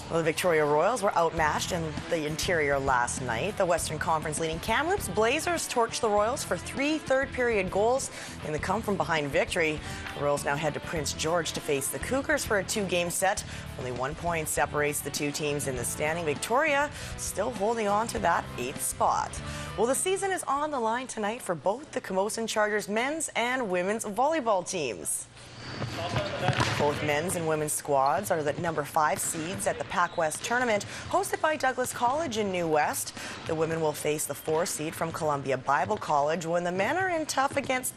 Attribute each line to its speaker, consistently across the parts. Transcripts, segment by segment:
Speaker 1: Well, the Victoria Royals were outmatched in the interior last night. The Western Conference leading Kamloops Blazers torched the Royals for 3 third-period goals in the come-from-behind victory. The Royals now head to Prince George to face the Cougars for a 2-game set. Only 1 point separates the two teams in the standing. Victoria still holding on to that 8th spot. Well, the season is on the line tonight for both the Camosun Chargers men's and women's volleyball teams. Both men's and women's squads are the number 5 seeds at the Pac West tournament hosted by Douglas College in New West. The women will face the 4 seed from Columbia Bible College when the men are in tough against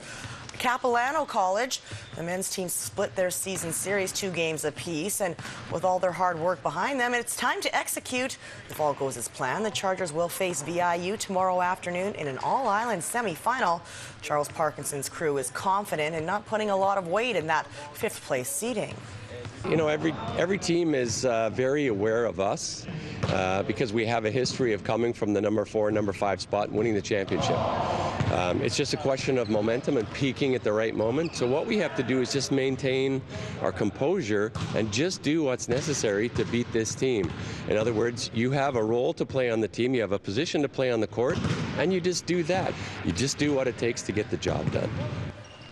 Speaker 1: Capilano College. The men's team split their season series 2 games apiece, and with all their hard work behind them, it's time to execute. If all goes as planned, the Chargers will face VIU tomorrow afternoon in an all-island semi-final. Charles Parkinson's crew is confident in not putting a lot of weight in that 5th place seeding.
Speaker 2: You know, every team is very aware of us because we have a history of coming from the number 4, number 5 spot and winning the championship. It's just a question of momentum and peaking at the right moment. So what we have to do is just maintain our composure and just do what's necessary to beat this team. In other words, you have a role to play on the team, you have a position to play on the court, and you just do that. You just do what it takes to get the job done.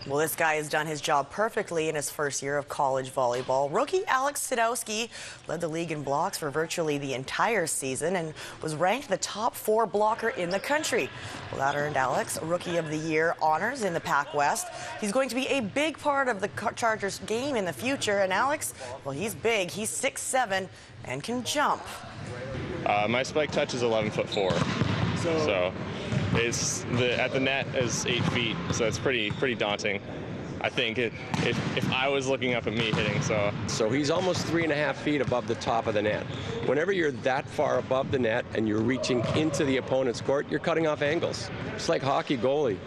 Speaker 1: Well, this guy has done his job perfectly in his first year of college volleyball. Rookie Alex Sadowski led the league in blocks for virtually the entire season and was ranked the top 4 blocker in the country. Well, that earned Alex Rookie of the Year honors in the Pac West. He's going to be a big part of the Chargers game in the future. And Alex, well, he's big. He's 6'7" and can jump.
Speaker 3: My spike touch is 11'4", so it's at the net is 8 feet, so it's pretty daunting. I think if I was looking up at me hitting,
Speaker 2: so he's almost 3.5 feet above the top of the net. Whenever you're that far above the net and you're reaching into the opponent's court, you're cutting off angles. It's like hockey goalie.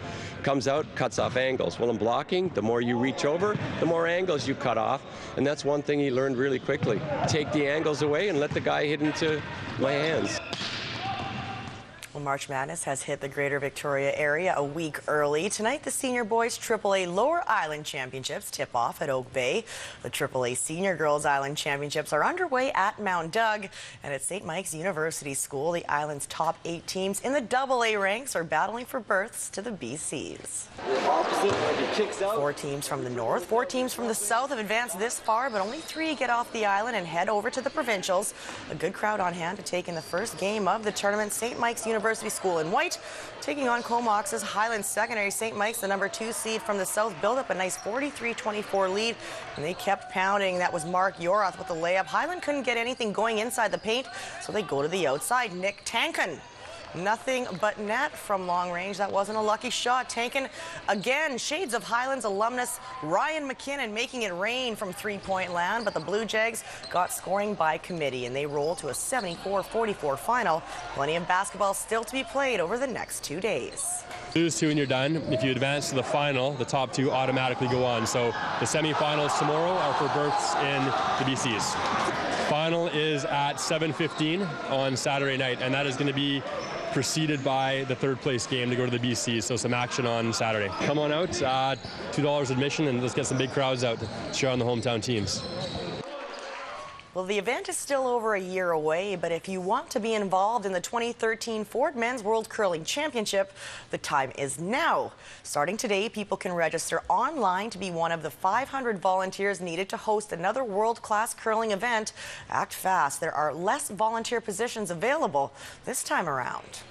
Speaker 2: Comes out, cuts off angles. Well, in blocking, the more you reach over, the more angles you cut off. And that's one thing he learned really quickly. Take the angles away and let the guy hit into my hands.
Speaker 1: Well, March Madness has hit the Greater Victoria area a week early. Tonight, the Senior Boys AAA Lower Island Championships tip off at Oak Bay. The AAA Senior Girls Island Championships are underway at Mount Doug. And at St. Mike's University School, the island's top 8 teams in the AA ranks are battling for berths to the BCs. 4 teams from the north, 4 teams from the south have advanced this far, but only 3 get off the island and head over to the provincials. A good crowd on hand to take in the first game of the tournament. St. Mike's University School in white taking on Comox's Highland Secondary. St. Mike's, the number 2 seed from the south, built up a nice 43-24 lead, and they kept pounding. That was Mark Yorath with the layup. Highland couldn't get anything going inside the paint, so they go to the outside. Nick Tankin, nothing but net from long range. That wasn't a lucky shot. Tankin, again, shades of Highlands alumnus Ryan McKinnon making it rain from 3-point land, but the Blue Jags got scoring by committee, and they roll to a 74-44 final. Plenty of basketball still to be played over the next 2 days.
Speaker 4: Lose 2 and you're done. If you advance to the final, the top 2 automatically go on. So the semifinals tomorrow are for berths in the BCs. Final is at 7:15 on Saturday night, and that is going to be preceded by the 3rd place game to go to the BC, so some action on Saturday. Come on out, $2 admission, and let's get some big crowds out to cheer on the hometown teams.
Speaker 1: Well, the event is still over a year away, but if you want to be involved in the 2013 Ford Men's World Curling Championship, the time is now. Starting today, people can register online to be one of the 500 volunteers needed to host another world-class curling event. Act fast. There are less volunteer positions available this time around.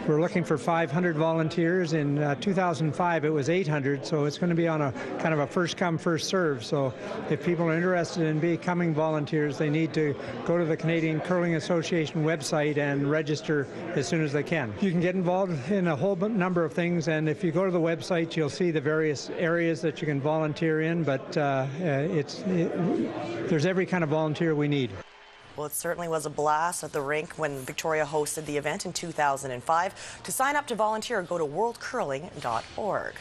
Speaker 5: We're looking for 500 volunteers. In 2005, it was 800, so it's going to be on a kind of a first-come, first-serve. So if people are interested in becoming volunteers, they need to go to the Canadian Curling Association website and register as soon as they can. You can get involved in a whole number of things, and if you go to the website, you'll see the various areas that you can volunteer in, but there's every kind of volunteer we need.
Speaker 1: Well, it certainly was a blast at the rink when Victoria hosted the event in 2005. To sign up to volunteer, go to worldcurling.org.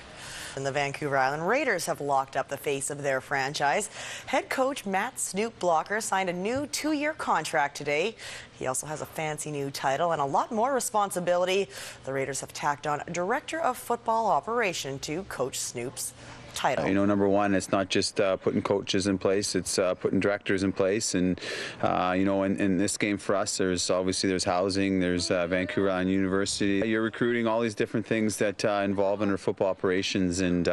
Speaker 1: And the Vancouver Island Raiders have locked up the face of their franchise. Head coach Matt Snoop Blocker signed a new 2-year contract today. He also has a fancy new title and a lot more responsibility. The Raiders have tacked on Director of Football Operation to Coach Snoop's title.
Speaker 6: You know, number one, it's not just putting coaches in place, it's putting directors in place. And, you know, in this game for us, there's housing, there's Vancouver Island University. You're recruiting all these different things that involve in our football operations. And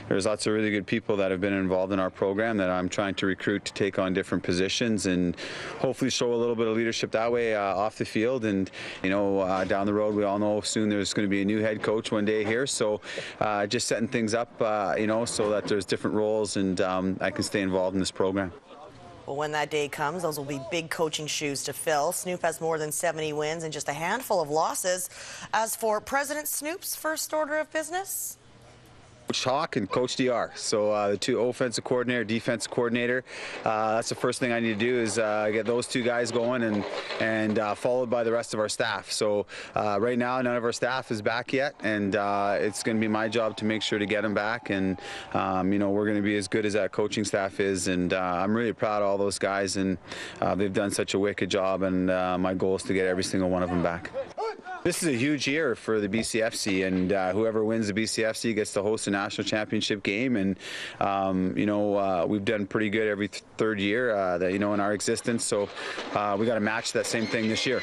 Speaker 6: there's lots of really good people that have been involved in our program that I'm trying to recruit to take on different positions and hopefully show a little bit of leadership that way off the field. And, you know, down the road, we all know soon there's going to be a new head coach one day here. So just setting things up, you know, so that there's different roles and I can stay involved in this program.
Speaker 1: Well, when that day comes, those will be big coaching shoes to fill. Snoop has more than 70 wins and just a handful of losses. As for President Snoop's first order of business,
Speaker 6: Coach Hawk and Coach DR. So the two offensive coordinator, defensive coordinator. That's the first thing I need to do is get those two guys going and followed by the rest of our staff. So right now, none of our staff is back yet, and it's going to be my job to make sure to get them back. And you know, we're going to be as good as that coaching staff is, and I'm really proud of all those guys, and they've done such a wicked job. And my goal is to get every single one of them back. This is a huge year for the BCFC, and whoever wins the BCFC gets to host a national championship game. And you know, we've done pretty good every third year that, you know, in our existence. So we got to match that same thing this year.